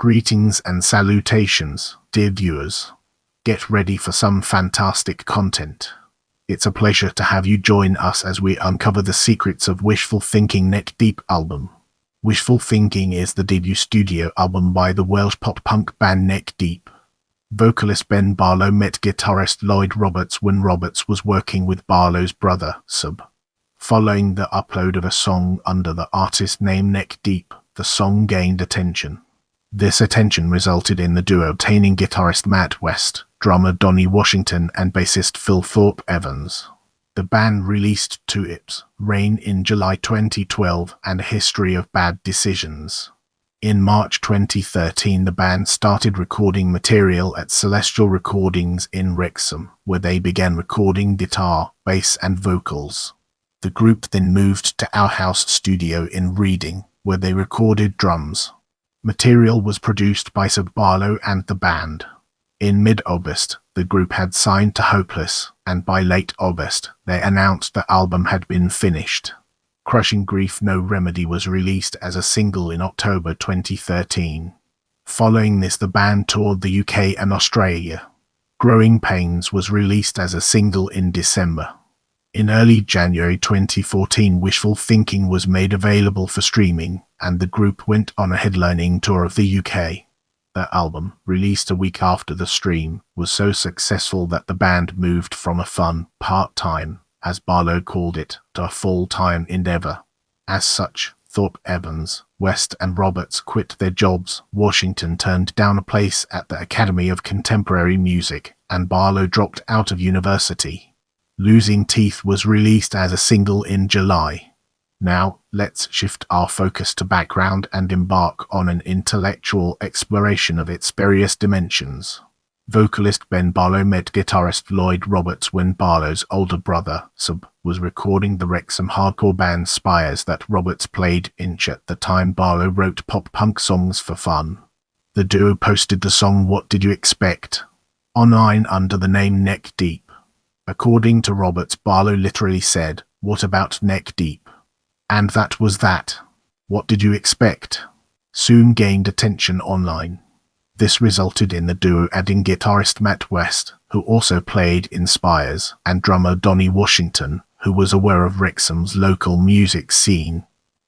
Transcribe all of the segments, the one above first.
Greetings and salutations, dear viewers. Get ready for some fantastic content. It's a pleasure to have you join us as we uncover the secrets of Wishful Thinking Neck Deep album. Wishful Thinking is the debut studio album by the Welsh pop-punk band Neck Deep. Vocalist Ben Barlow met guitarist Lloyd Roberts when Roberts was working with Barlow's brother, Seb. Following the upload of a song under the artist name Neck Deep, the song gained attention. This attention resulted in the duo obtaining guitarist Matt West, drummer Dani Washington and bassist Fil Thorpe-Evans. The band released two EPs, Rain in July 2012 and A History of Bad Decisions. In March 2013 the band started recording material at Celestial Recordings in Wrexham, where they began recording guitar, bass and vocals. The group then moved to Outhouse Studio in Reading, where they recorded drums. Material was produced by Seb Barlow and the band. In mid-August, the group had signed to Hopeless, and by late August, they announced the album had been finished. Crushing Grief No Remedy was released as a single in October 2013. Following this, the band toured the UK and Australia. Growing Pains was released as a single in December. In early January 2014, Wishful Thinking was made available for streaming, and the group went on a headlining tour of the UK. The album, released a week after the stream, was so successful that the band moved from a fun, part-time, as Barlow called it, to a full-time endeavour. As such, Thorpe-Evans, West and Roberts quit their jobs. Washington turned down a place at the Academy of Contemporary Music, and Barlow dropped out of university. Losing Teeth was released as a single in July. Now, let's shift our focus to background and embark on an intellectual exploration of its various dimensions. Vocalist Ben Barlow met guitarist Lloyd Roberts when Barlow's older brother, Seb, was recording the Wrexham hardcore band Spires that Roberts played in at the time. Barlow wrote pop-punk songs for fun. The duo posted the song What Did You Expect? Online under the name Neck Deep. According to Roberts, Barlow literally said, "What about Neck Deep?" And that was that. What did you expect? Soon gained attention online. This resulted in the duo adding guitarist Matt West, who also played in Spires, and drummer Dani Washington, who was aware of Wrexham's local music scene.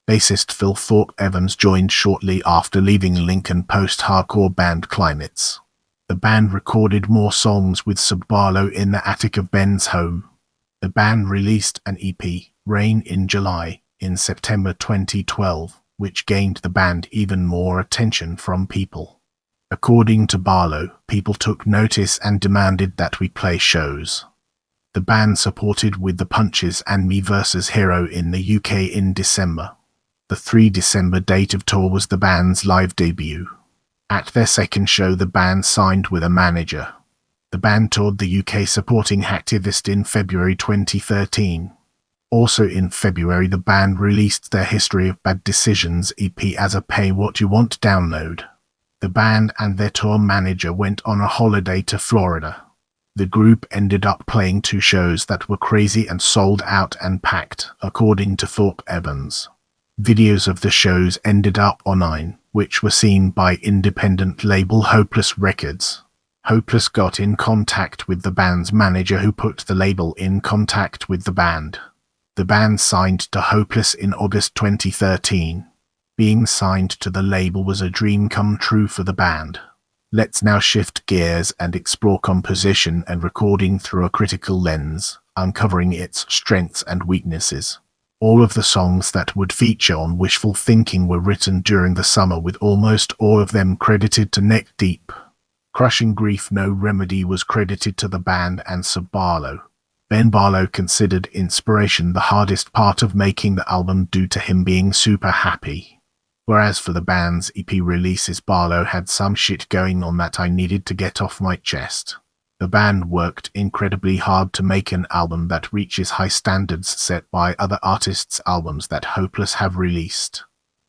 Bassist Fil Thorpe-Evans joined shortly after leaving Lincoln post-hardcore band Climates. The band recorded more songs with Seb Barlow in the attic of Ben's home. The band released an EP, Rain in July, in September 2012, which gained the band even more attention from people. According to Barlow, people took notice and demanded that we play shows. The band supported With the Punches and Me vs. Hero in the UK in December. The 3 December date of tour was the band's live debut. At their second show, the band signed with a manager. The band toured the UK supporting Hacktivist in February 2013. Also in February, the band released their History of Bad Decisions EP as a pay-what-you-want download. The band and their tour manager went on a holiday to Florida. The group ended up playing 2 shows that were crazy and sold out and packed, according to Thorpe-Evans. Videos of the shows ended up online, which were seen by independent label Hopeless Records. Hopeless got in contact with the band's manager, who put the label in contact with the band. The band signed to Hopeless in August 2013. Being signed to the label was a dream come true for the band. Let's now shift gears and explore composition and recording through a critical lens, uncovering its strengths and weaknesses. All of the songs that would feature on Wishful Thinking were written during the summer, with almost all of them credited to Neck Deep. Crushing Grief No Remedy was credited to the band and Seb Barlow. Ben Barlow considered inspiration the hardest part of making the album due to him being super happy. Whereas for the band's EP releases, Barlow had some shit going on that I needed to get off my chest. The band worked incredibly hard to make an album that reaches high standards set by other artists' albums that Hopeless have released.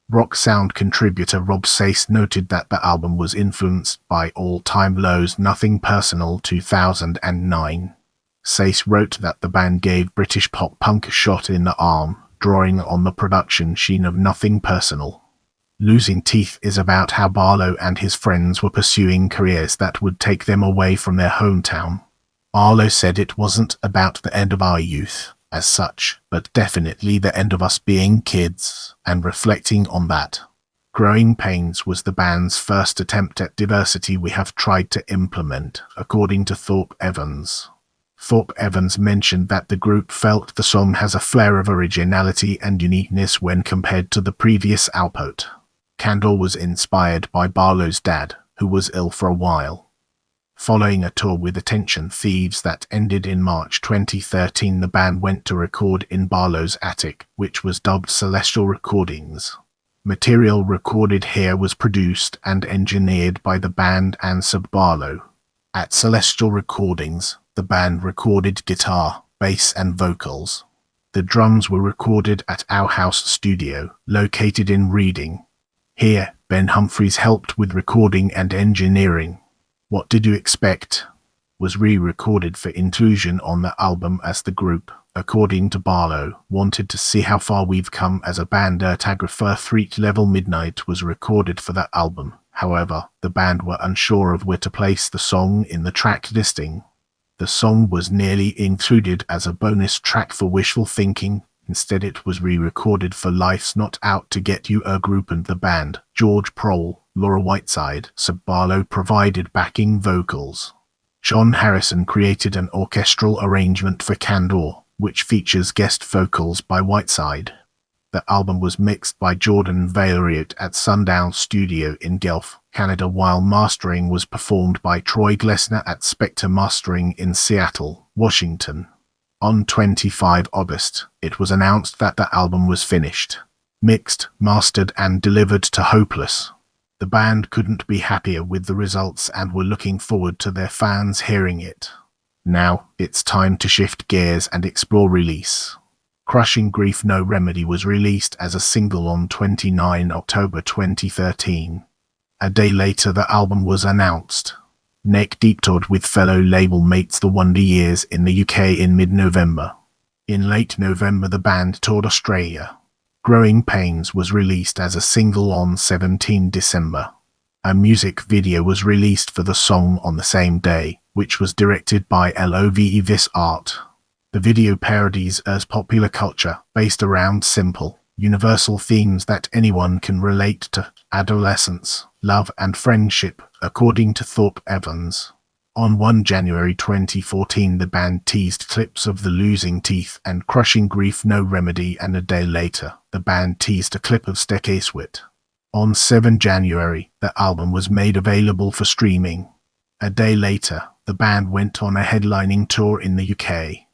Rock sound contributor Rob Sace noted that the album was influenced by All Time Low's Nothing Personal 2009. Sace wrote that the band gave British pop punk a shot in the arm, drawing on the production sheen of Nothing Personal. Losing Teeth is about how Barlow and his friends were pursuing careers that would take them away from their hometown. Barlow said it wasn't about the end of our youth, as such, but definitely the end of us being kids, and reflecting on that. Growing Pains was the band's first attempt at diversity we have tried to implement, according to Thorpe-Evans. Thorpe-Evans mentioned that the group felt the song has a flair of originality and uniqueness when compared to the previous output. Candor was inspired by Barlow's dad, who was ill for a while. Following a tour with Attention Thieves that ended in March 2013, the band went to record in Barlow's attic, which was dubbed Celestial Recordings. Material recorded here was produced and engineered by the band and Seb Barlow. At Celestial Recordings, the band recorded guitar, bass and vocals. The drums were recorded at Outhouse Studio, located in Reading. Here, Ben Humphries helped with recording and engineering. What Did You Expect was re-recorded for inclusion on the album as the group, according to Barlow, wanted to see how far we've come as a band. Ertagrapher Threat Level Midnight was recorded for that album. However, the band were unsure of where to place the song in the track listing. The song was nearly included as a bonus track for Wishful Thinking. Instead, it was re-recorded for Life's Not Out to Get You group and the band. George Prohl, Laura Whiteside, Seb Barlow provided backing vocals. John Harrison created an orchestral arrangement for Candor, which features guest vocals by Whiteside. The album was mixed by Jordan Valeriot at Outhouse Studio in Guelph, Canada, while mastering was performed by Troy Glessner at Spectre Mastering in Seattle, Washington. On 25 August, it was announced that the album was finished, mixed, mastered and delivered to Hopeless. The band couldn't be happier with the results and were looking forward to their fans hearing it. Now, it's time to shift gears and explore release. Crushing Grief No Remedy was released as a single on 29 October 2013. A day later, the album was announced. Neck Deep toured with fellow label mates The Wonder Years in the UK in mid-November. In late November, the band toured Australia. Growing Pains was released as a single on 17 December. A music video was released for the song on the same day, which was directed by Love Art. The video parodies as popular culture, based around simple, universal themes that anyone can relate to: adolescence, love and friendship, according to Thorpe-Evans. On 1 January 2014, the band teased clips of the Losing Teeth and Crushing Grief No Remedy, and a day later, the band teased a clip of Stekeswit. On 7 January, the album was made available for streaming. A day later, the band went on a headlining tour in the UK.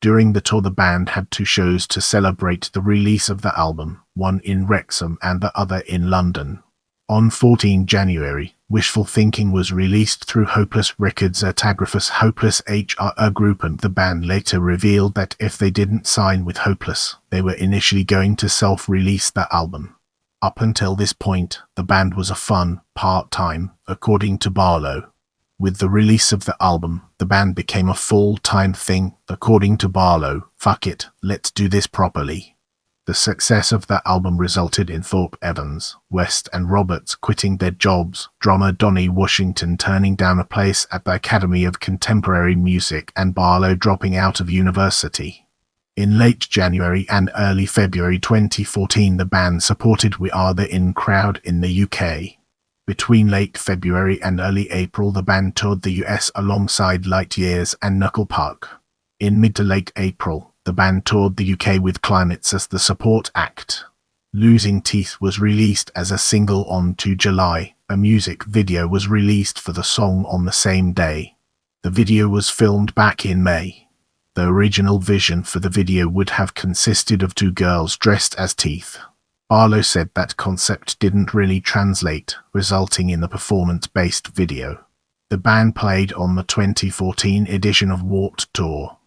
During the tour, the band had 2 shows to celebrate the release of the album, one in Wrexham and the other in London. On 14 January, Wishful Thinking was released through Hopeless Records. Ertagrapher's Hopeless HR group and the band later revealed that if they didn't sign with Hopeless, they were initially going to self-release the album. Up until this point, the band was a fun, part-time, according to Barlow. With the release of the album, the band became a full-time thing, according to Barlow. Fuck it, let's do this properly. The success of the album resulted in Thorpe-Evans, West and Roberts quitting their jobs, drummer Dani Washington turning down a place at the Academy of Contemporary Music, and Barlow dropping out of university. In late January and early February 2014, the band supported We Are the In crowd in the UK. Between late February and early April, the band toured the US alongside Light Years and Knuckle Puck. In mid to late April, the band toured the UK with Climates as the support act. Losing Teeth was released as a single on 2 July. A music video was released for the song on the same day. The video was filmed back in May. The original vision for the video would have consisted of 2 girls dressed as teeth. Barlow said that concept didn't really translate, resulting in the performance-based video. The band played on the 2014 edition of Warped Tour.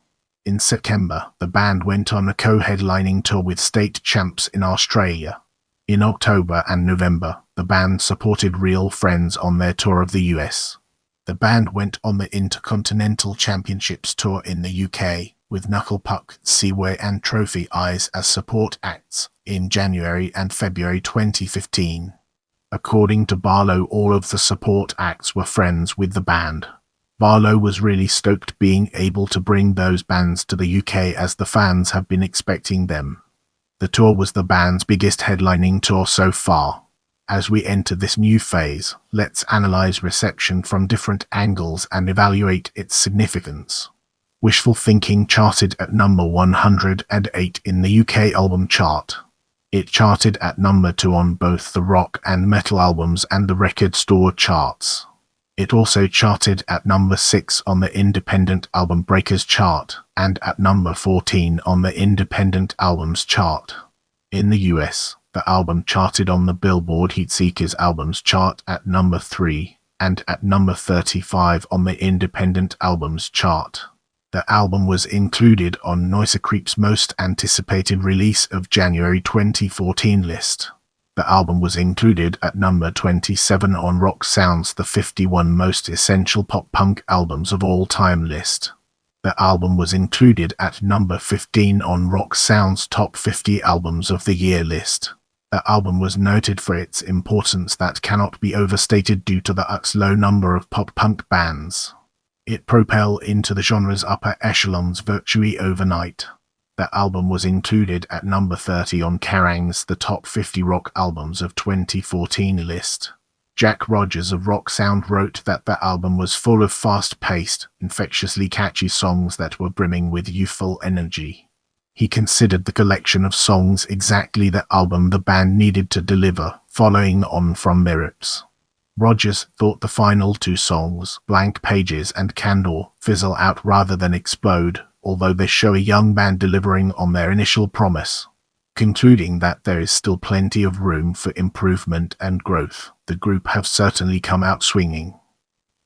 In September, the band went on a co-headlining tour with State Champs in Australia. In October and November, the band supported Real Friends on their tour of the US. The band went on the Intercontinental Championships tour in the UK, with Knuckle Puck, Seaway and Trophy Eyes as support acts in January and February 2015. According to Barlow, all of the support acts were friends with the band. Barlow was really stoked being able to bring those bands to the UK as the fans have been expecting them. The tour was the band's biggest headlining tour so far. As we enter this new phase, let's analyze reception from different angles and evaluate its significance. Wishful Thinking charted at number 108 in the UK album chart. It charted at number 2 on both the rock and metal albums and the record store charts. It also charted at number 6 on the Independent Album Breakers chart and at number 14 on the Independent Albums chart. In the US, the album charted on the Billboard Heatseekers Albums chart at number 3 and at number 35 on the Independent Albums chart. The album was included on Noise Creep's most anticipated release of January 2014 list. The album was included at number 27 on Rock Sound's The 51 Most Essential Pop-Punk Albums of All Time list. The album was included at number 15 on Rock Sound's Top 50 Albums of the Year list. The album was noted for its importance that cannot be overstated due to the low number of pop-punk bands. It propelled into the genre's upper echelons virtually overnight. The album was included at number 30 on Kerrang's The Top 50 Rock Albums of 2014 list. Jack Rogers of Rock Sound wrote that the album was full of fast-paced, infectiously catchy songs that were brimming with youthful energy. He considered the collection of songs exactly the album the band needed to deliver, following on from Mirrors. Rogers thought the final 2 songs, Blank Pages and Candor, fizzle out rather than explode, although they show a young band delivering on their initial promise. Concluding that there is still plenty of room for improvement and growth, the group have certainly come out swinging.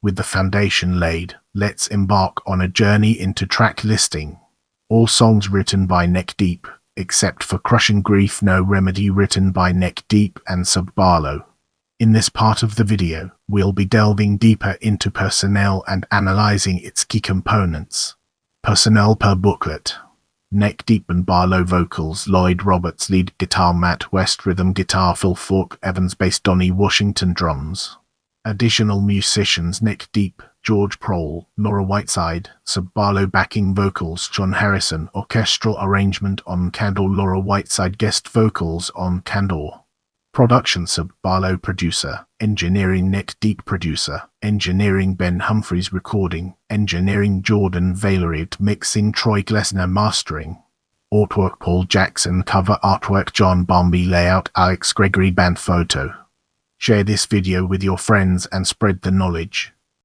With the foundation laid, let's embark on a journey into track listing. All songs written by Neck Deep, except for Crushing Grief No Remedy written by Neck Deep and Seb Barlow. In this part of the video, we'll be delving deeper into personnel and analyzing its key components. Personnel per booklet. Neck Deep and Barlow vocals, Lloyd Roberts lead guitar, Matt West rhythm guitar, Fil Thorpe-Evans bass, Dani Washington drums. Additional musicians: Neck Deep, George Prohl, Laura Whiteside, Seb Barlow backing vocals, John Harrison orchestral arrangement on Candor, Laura Whiteside guest vocals on Candor. Production: Seb Barlow producer, engineering Neck Deep producer, engineering Ben Humphries recording, engineering Jordan Valeriet mixing, Troy Glessner mastering. Artwork: Paul Jackson, cover artwork John Bombi, layout Alex Gregory, band photo. Share this video with your friends and spread the knowledge.